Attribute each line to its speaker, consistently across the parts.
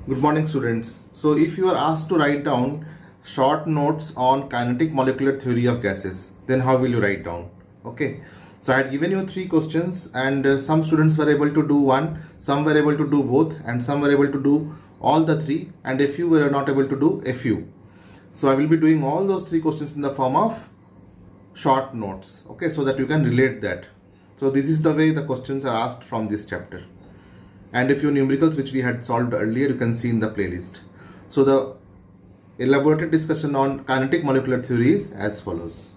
Speaker 1: Good morning, students. So, if you are asked to write down short notes on kinetic molecular theory of gases, then how will you write down? Okay. So, I had given you three questions, and some students were able to do one, some were able to do both, and some were able to do all the three, and a few were not able to do a few. So, I will be doing all those three questions in the form of short notes, okay, so that you can relate that. So, this is the way the questions are asked from this chapter, and a few numericals which we had solved earlier you can see in the playlist. So the elaborated discussion on kinetic molecular theory is as follows.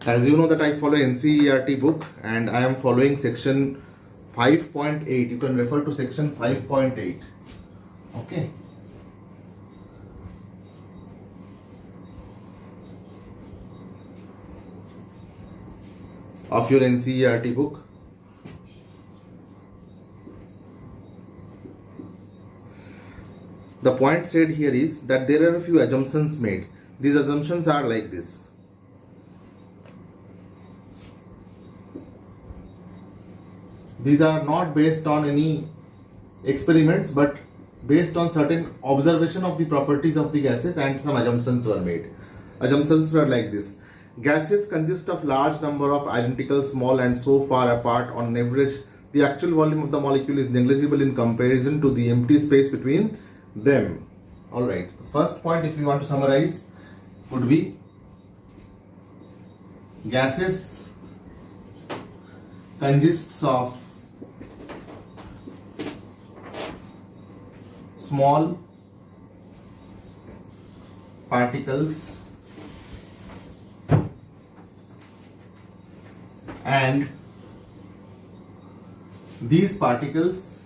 Speaker 1: As you know that I follow NCERT book and I am following section 5.8. You can refer to section 5.8. Okay. Of your NCERT book. The point said here is that there are a few assumptions made. These assumptions are like this. These are not based on any experiments but based on certain observation of the properties of the gases, and some assumptions were made. Assumptions were like this. Gases consist of large number of identical, small and so far apart on average the actual volume of the molecule is negligible in comparison to the empty space between them. Alright, the first point, if you want to summarize, would be gases consists of small particles and these particles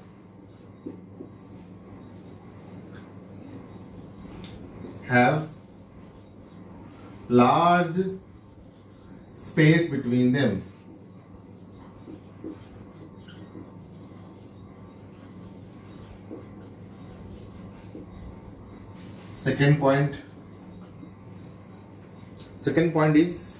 Speaker 1: have large space between them. Second point is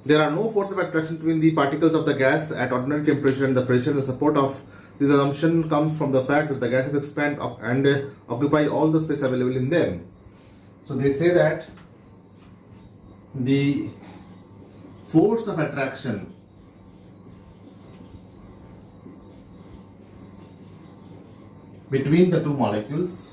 Speaker 1: there are no force of attraction between the particles of the gas at ordinary temperature and the pressure. The support of this assumption comes from the fact that the gases expand up and occupy all the space available in them. So they say that the force of attraction between the two molecules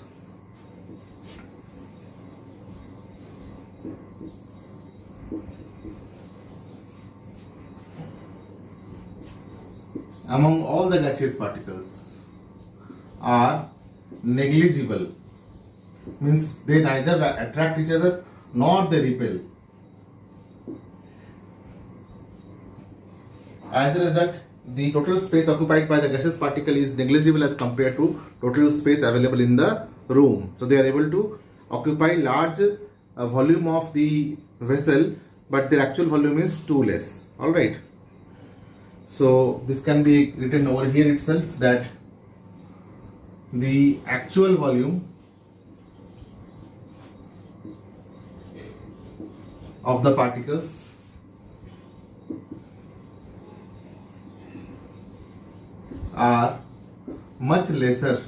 Speaker 1: among all the gaseous particles are negligible, means they neither attract each other nor they repel. As a result, the total space occupied by the gaseous particle is negligible as compared to total space available in the room. So they are able to occupy large volume of the vessel, but their actual volume is too less. Alright. So this can be written over here itself, that the actual volume of the particles are much lesser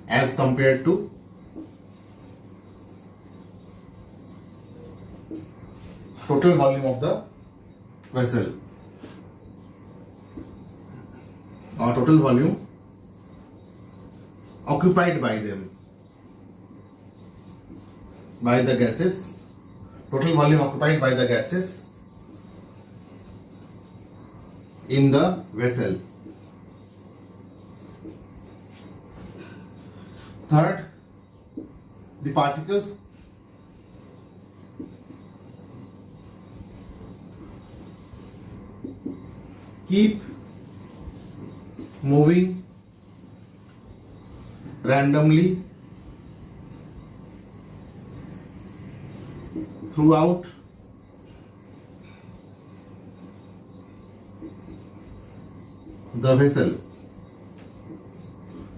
Speaker 1: as compared to total volume of the vessel, or total volume occupied by them, by the gases, total volume occupied by the gases in the vessel. Third, the particles keep moving randomly throughout the vessel.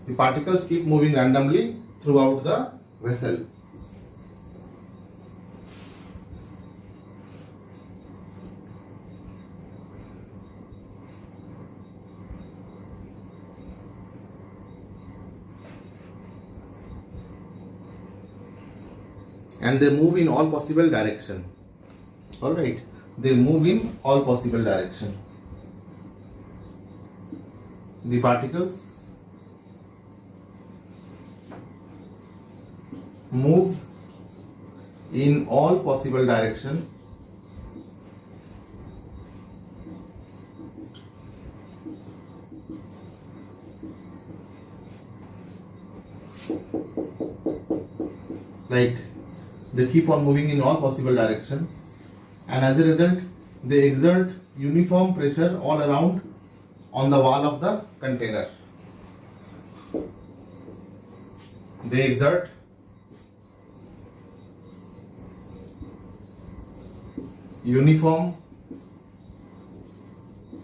Speaker 1: The particles keep moving randomly throughout the vessel. And they move in all possible direction. All right, they move in all possible direction. The particles move in all possible direction like they keep on moving in all possible direction, and as a result they exert uniform pressure all around on the wall of the container. They exert uniform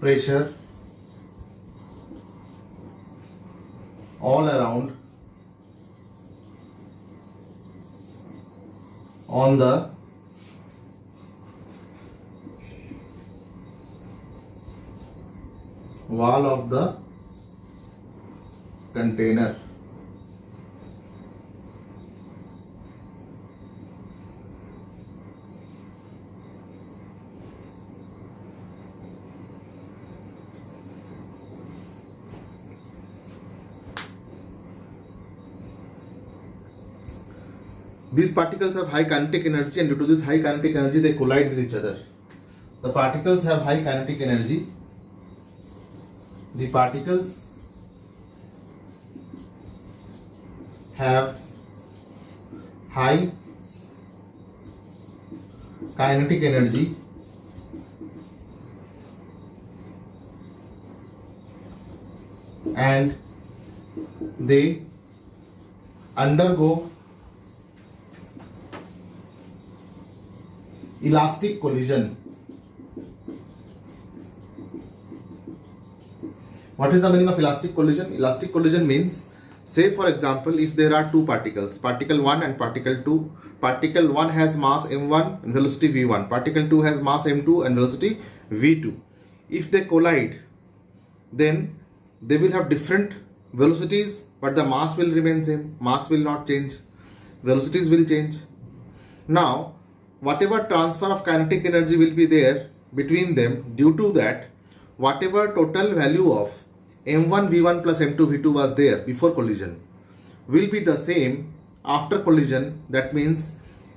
Speaker 1: pressure all around on the wall of the container. These particles have high kinetic energy, and due to this high kinetic energy they collide with each other. The particles have high kinetic energy. The particles have high kinetic energy and they undergo elastic collision. What is the meaning of elastic collision? Elastic collision means, say for example, if there are two particles, particle 1 and particle 2, particle 1 has mass m1 and velocity v1, particle 2 has mass m2 and velocity v2. If they collide, then they will have different velocities, but the mass will remain same, mass will not change, velocities will change. Now, whatever transfer of kinetic energy will be there between them, due to that, whatever total value of m1 v1 plus m2 v2 was there before collision will be the same after collision. That means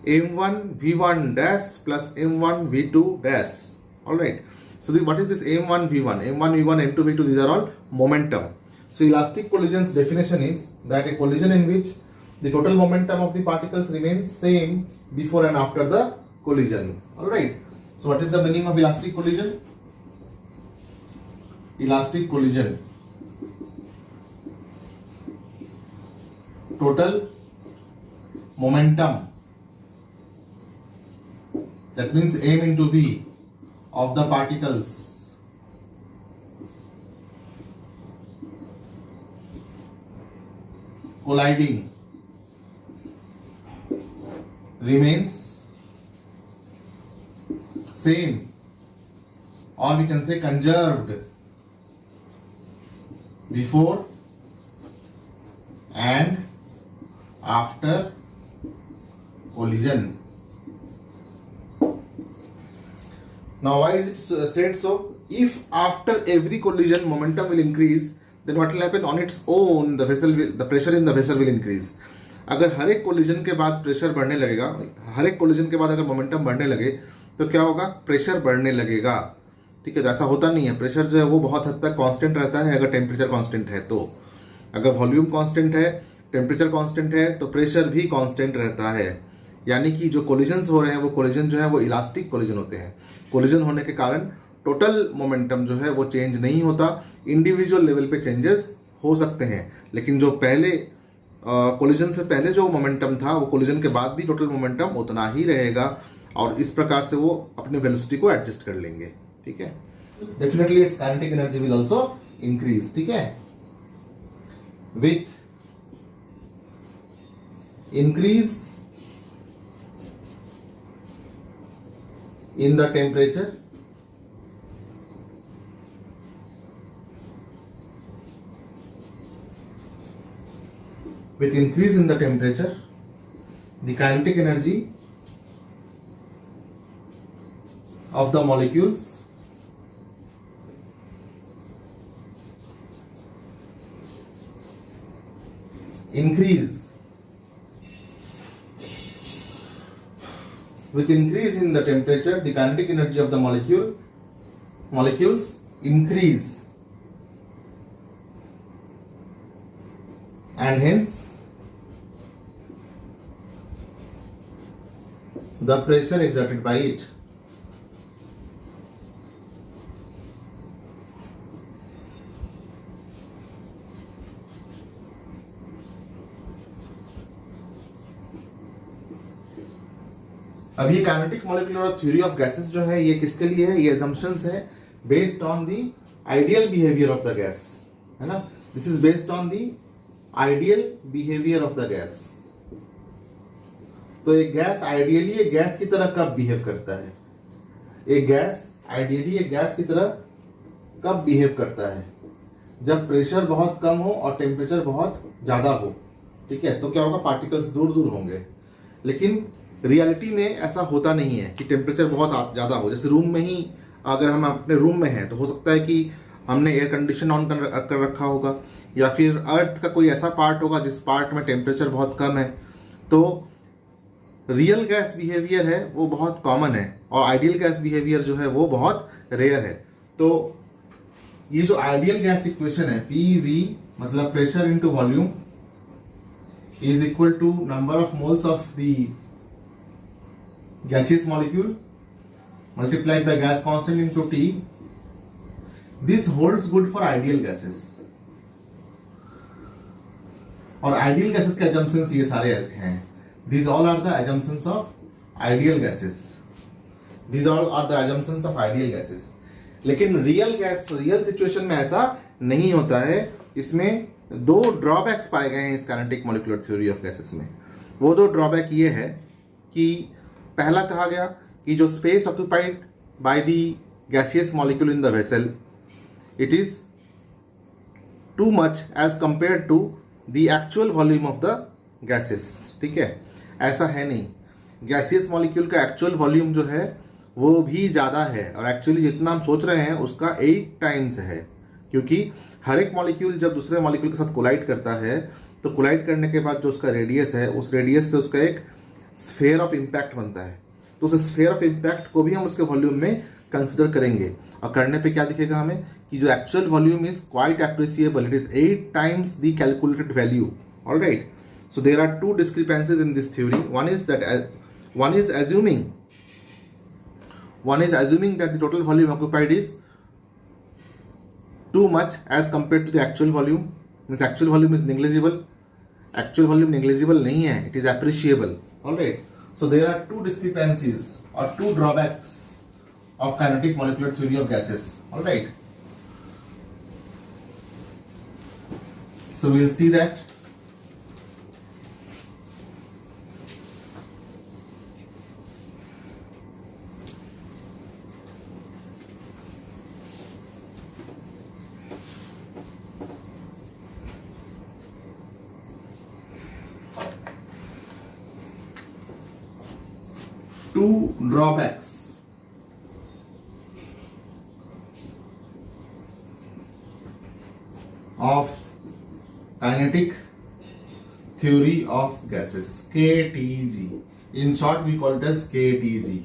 Speaker 1: m1 v1 dash plus m1 v2 dash. Alright, so what is this m1 v1? m1 v1 m2 v2, these are all momentum. So elastic collision's definition is that a collision in which the total momentum of the particles remains same before and after the collision. Alright, so what is the meaning of elastic collision? Elastic collision, total momentum, that means m into v of the particles colliding remains same, or we can say conserved, before and after collision. Now why is it said so? If after every collision momentum will increase, then what will happen? On its own the pressure in the vessel will increase. अगर हर एक collision के बाद pressure बढ़ने लगेगा, हर एक collision के बाद अगर मोमेंटम बढ़ने लगे तो क्या होगा? प्रेशर बढ़ने लगेगा. ठीक है, तो ऐसा होता नहीं है. प्रेशर जो है वो बहुत हद तक कांस्टेंट रहता है अगर टेम्परेचर कांस्टेंट है तो. अगर वॉल्यूम कांस्टेंट है, टेम्परेचर कांस्टेंट है, तो प्रेशर भी कांस्टेंट रहता है. यानी कि जो कोलिजन्स हो रहे हैं वो कोलिजन जो है वो इलास्टिक कोलिजन होते हैं. कोलिजन होने के कारण टोटल मोमेंटम जो है वो चेंज नहीं होता. इंडिविजुअल लेवल पे चेंजेस हो सकते हैं, लेकिन जो पहले कोलिजन से पहले जो मोमेंटम था वो कोलिजन के बाद भी टोटल मोमेंटम उतना ही रहेगा. और इस प्रकार से वो अपनी वेलोसिटी को एडजस्ट कर लेंगे, ठीक है। Definitely it's kinetic energy will also increase, ठीक है। With increase in the temperature, with increase in the temperature, the kinetic energy of the molecules increase. With increase in the temperature, the kinetic energy of the molecules increase, and hence the pressure exerted by it अब ये kinetic molecular theory of gases जो है ये किसके लिए है, ये assumptions है based on the ideal behaviour of the gas, है ना। This is based on the ideal behaviour of the gas. तो एक गैस आइडियली एक गैस की तरह कब बिहेव करता है, एक गैस आइडियली एक गैस की तरह कब बिहेव करता है, जब प्रेशर बहुत कम हो और टेम्परेचर बहुत ज्यादा हो, ठीक है। तो क्या होगा, पार्टिकल्स दूर दूर होंगे। लेकिन रियलिटी में ऐसा होता नहीं है कि टेम्परेचर बहुत ज़्यादा हो। जैसे रूम में ही अगर हम अपने रूम में हैं तो हो सकता है कि हमने एयर कंडीशन ऑन कर रखा होगा, या फिर अर्थ का कोई ऐसा पार्ट होगा जिस पार्ट में टेम्परेचर बहुत कम है। तो रियल गैस बिहेवियर है वो बहुत कॉमन है और आइडियल गैस बिहेवियर जो है वो बहुत रेयर है। तो ये जो आइडियल गैस इक्वेशन है, पी वी मतलब pressure into volume is equal to number of moles of the gaseous molecule multiplied by gas constant into T. This holds good for ideal gases. और ideal gases के assumptions ये सारे हैं। These all are the assumptions of ideal gases. These all are the assumptions of ideal gases. लेकिन real situation में ऐसा नहीं होता है। इसमें दो ड्रॉबैक्स पाए गए हैं इस kinetic molecular theory of gases में। वो दो ड्रॉबैक ये है कि पहला कहा गया कि जो space occupied by the gaseous molecule in the vessel it is too much as compare to the actual volume of the gases, ठीक है। ऐसा है नहीं, गैसियस मॉलिक्यूल का एक्चुअल वॉल्यूम जो है वो भी ज़्यादा है और एक्चुअली जितना हम सोच रहे हैं उसका 8 टाइम्स है, क्योंकि हर एक मॉलिक्यूल जब दूसरे मॉलिक्यूल के साथ कोलाइड करता है तो कोलाइड करने के बाद जो उसका रेडियस है उस रेडियस से उसका एक स्फेयर ऑफ इम्पैक्ट बनता है। तो उस स्फेयर ऑफ इम्पैक्ट को भी हम उसके वॉल्यूम में कंसिडर करेंगे और करने पे क्या दिखेगा हमें कि जो actual volume is quite appreciable, it is 8 times the calculated value. Alright, so there are two discrepancies in this theory. one is assuming that the total volume occupied is too much as compared to the actual volume, means actual volume is negligible. Actual volume negligible नहीं है, it is appreciable. Alright, so there are two discrepancies or two drawbacks of kinetic molecular theory of gases. Alright, so we'll see that. Two drawbacks of kinetic theory of gases, KTG. In short, we call it as KTG.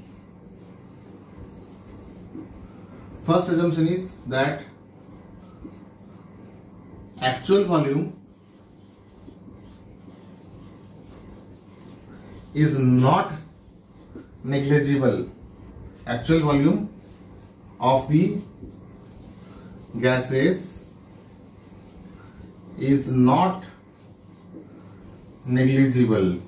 Speaker 1: First assumption is that actual volume is not negligible. Actual volume of the gases is not negligible.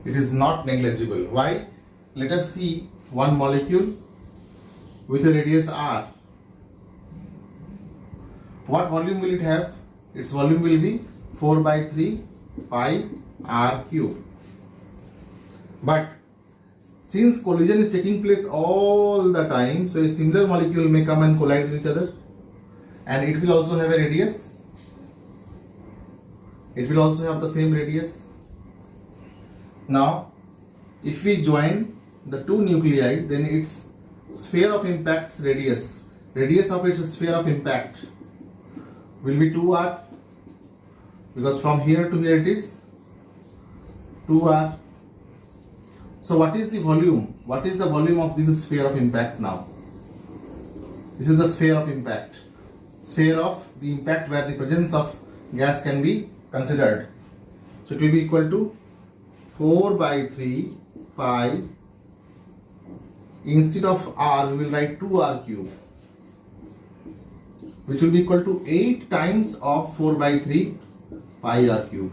Speaker 1: It is not negligible. Why? Let us see one molecule with a radius r. What volume will it have? Its volume will be 4 by 3 pi r cube. But since collision is taking place all the time, so a similar molecule may come and collide with each other, and it will also have a radius. It will also have the same radius. Now, if we join the two nuclei, then its sphere of impact's radius of its sphere of impact will be 2r, because from here to here it is 2r. So what is the volume? What is the volume of this sphere of impact now? This is the sphere of impact. Sphere of the impact where the presence of gas can be considered. So it will be equal to 4 by 3 pi. Instead of r, we will write 2r cube, which will be equal to 8 times of 4 by 3 pi r cube.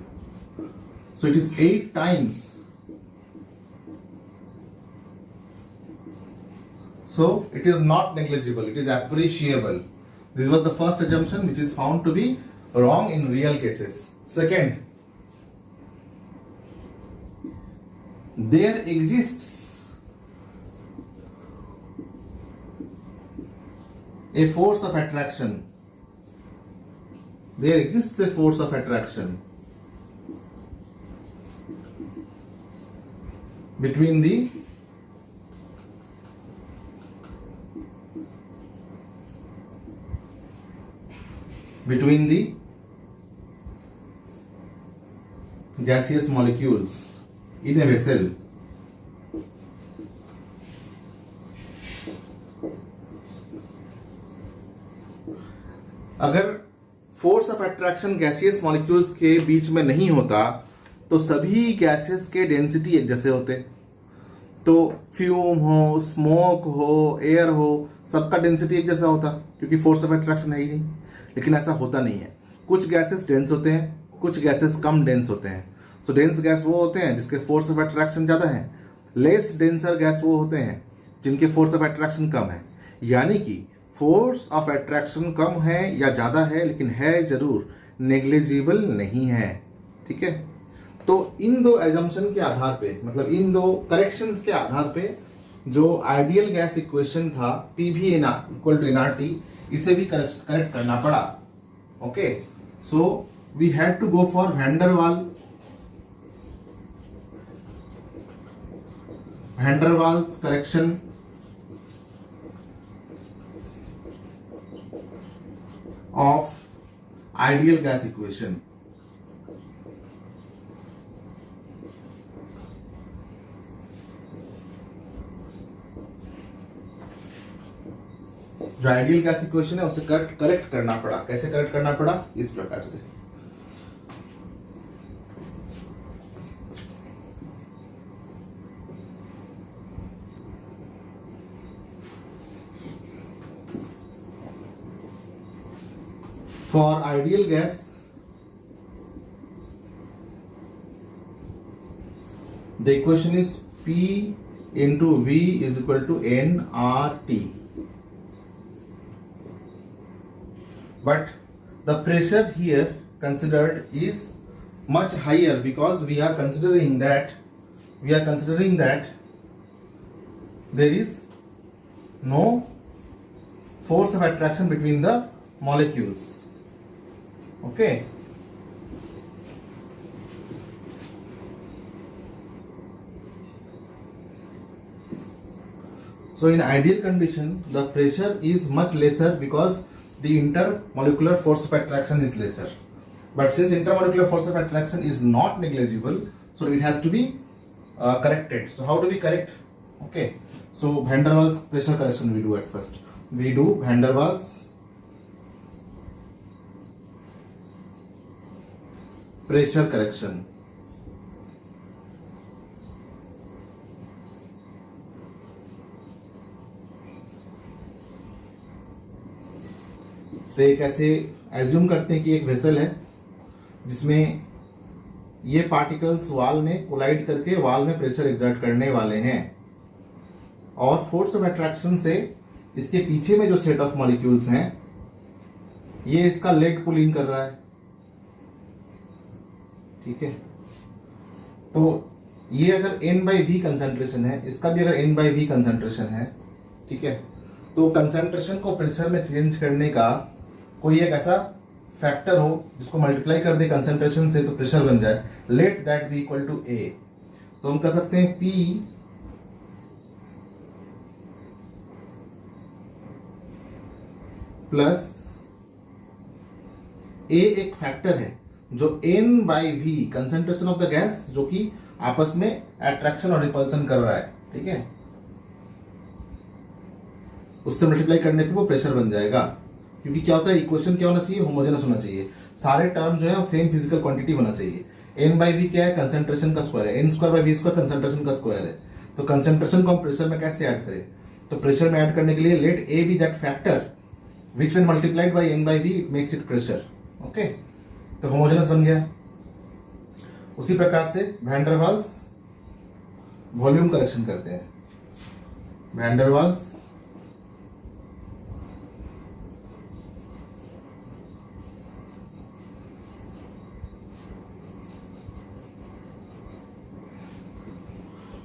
Speaker 1: So it is 8 times. So it is not negligible, it is appreciable. This was the first assumption, which is found to be wrong in real cases. Second, there exists a force of attraction. There exists a force of attraction between the gaseous molecules in a vessel. अगर force of attraction gaseous molecules के बीच में नहीं होता तो सभी gases के density एक जैसे होते, तो फ्यूम हो, स्मोक हो, एयर हो, सबका डेंसिटी एक जैसा होता, क्योंकि फोर्स ऑफ अट्रैक्शन है ही नहीं। लेकिन ऐसा होता नहीं है। कुछ गैसेस डेंस होते हैं, कुछ गैसेस कम डेंस होते हैं। सो डेंस गैस वो होते हैं जिसके फोर्स ऑफ अट्रैक्शन ज़्यादा है, लेस डेंसर गैस वो होते हैं जिनके फोर्स ऑफ अट्रैक्शन कम है। यानी कि फोर्स ऑफ अट्रैक्शन कम है या ज़्यादा है, लेकिन है ज़रूर, नेग्लिजिबल नहीं है। ठीक है, तो इन दो एजम्पशन के आधार पे, मतलब इन दो करेक्शंस के आधार पे जो आइडियल गैस इक्वेशन था PV इक्वल टू nRT, इसे भी करेक्ट करना पड़ा। Okay, so we had to go for Vanderwaals correction of ideal gas equation. जो आइडियल गैस इक्वेशन है उसे करेक्ट करना पड़ा। कैसे करेक्ट करना पड़ा? इस प्रकार से। For ideal gas, the equation is P into V is equal to nRT. But the pressure here considered is much higher, because we are considering that there is no force of attraction between the molecules. Okay, so in ideal condition the pressure is much lesser because the intermolecular force of attraction is lesser. But since intermolecular force of attraction is not negligible, so it has to be corrected. So how do we correct? Okay, so Vanderwaals pressure correction we do at first. We do Vanderwaals pressure correction. तो एक ऐसे assume करते हैं कि एक vessel है जिसमें ये पार्टिकल्स वॉल में कोलाइड करके वॉल में प्रेशर एक्सर्ट करने वाले हैं, और फोर्स ऑफ अट्रैक्शन से इसके पीछे में जो सेट ऑफ मॉलिक्यूल्स हैं ये इसका लेग पुलिंग कर रहा है, ठीक है। तो ये अगर n/v कंसेंट्रेशन है, इसका भी अगर n/v कंसेंट्रेशन है, ठीक है, तो कंसेंट्रेशन को प्रेशर में चेंज करने का कोई एक ऐसा फैक्टर हो जिसको मल्टीप्लाई कर दे कंसेंट्रेशन से तो प्रेशर बन जाए, let that be equal to a। तो हम कर सकते हैं P प्लस a एक फैक्टर है जो n/v concentration of the gas जो कि आपस में अट्रैक्शन और रिपल्सन कर रहा है, ठीक है, उससे मल्टीप्लाई करने पे वो प्रेशर बन जाएगा। क्योंकि क्या होता है, इक्वेशन क्या होना चाहिए, होमोजेनस होना चाहिए, सारे टर्म जो है वो सेम फिजिकल क्वांटिटी होना चाहिए। n/v क्या है, कंसेंट्रेशन का स्क्वायर है, n²/v² कंसेंट्रेशन का स्क्वायर है। तो कंसेंट्रेशन को हम प्रेशर में कैसे ऐड करें, तो प्रेशर में ऐड करने के लिए let a be that factor which when multiplied by n/v makes it pressure, okay. तो होमोजेनस बन गया। उसी प्रकार से van der Waals volume correction करते हैं। Van der Waals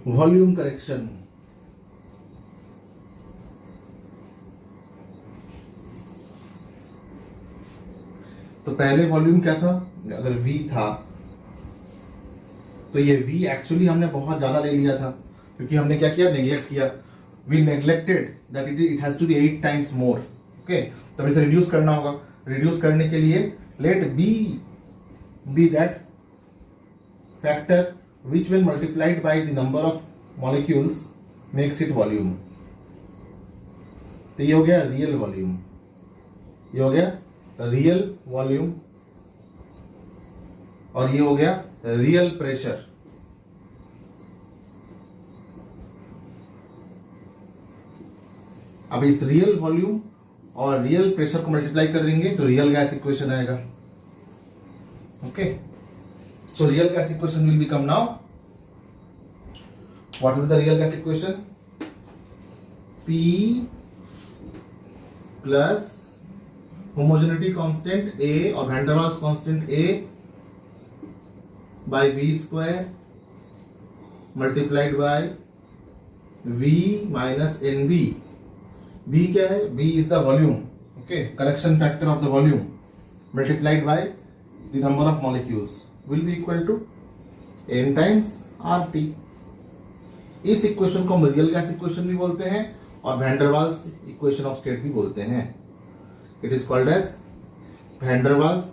Speaker 1: volume correction, तो पहले वॉल्यूम क्या था, अगर V था तो ये V एक्चुअली हमने बहुत ज्यादा ले लिया था, क्योंकि हमने क्या किया, नेग्लेक्ट किया। We neglected that it has to be 8 times more, okay. तब इसे रिड्यूस करना होगा। रिड्यूस करने के लिए let B be that factor which when multiplied by the number of molecules makes it volume। तो ये हो गया रियल वॉल्यूम, ये हो गया रियल वॉल्यूम, और ये हो गया रियल प्रेशर। अब इस रियल वॉल्यूम और रियल प्रेशर को मल्टीप्लाई कर देंगे तो रियल गैस इक्वेशन आएगा, okay. So real gas equation will become now, what will be the real gas equation? P plus homogeneity constant A or Van der Waals constant A by V square multiplied by V minus NB। B क्या है? B is the volume, okay, correction factor of the volume multiplied by the number of molecules will be equal to n times RT। इस equation को हम real gas equation भी बोलते हैं और van der Waals equation of state भी बोलते हैं। It is called as van der Waals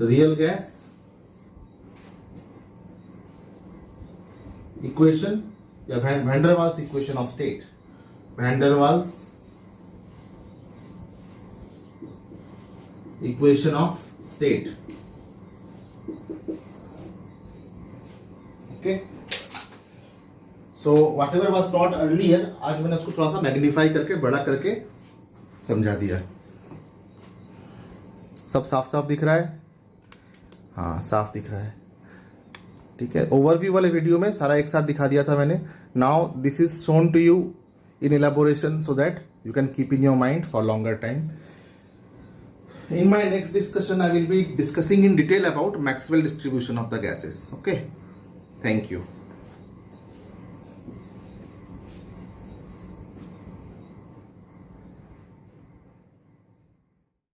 Speaker 1: real gas equation या van der Waals equation of state. Van der Waals equation of state, okay। So whatever was taught earlier, आज मैंने उसको थोड़ा सा magnify करके बड़ा करके समझा दिया। सब साफ साफ दिख रहा है? हाँ, साफ दिख रहा है, ठीक है। ओवरव्यू वाले वीडियो में सारा एक साथ दिखा दिया था मैंने। Now this is shown to you in elaboration so that you can keep in your mind for longer time. In my next discussion, I will be discussing in detail about Maxwell distribution of the gases. Okay. Thank you.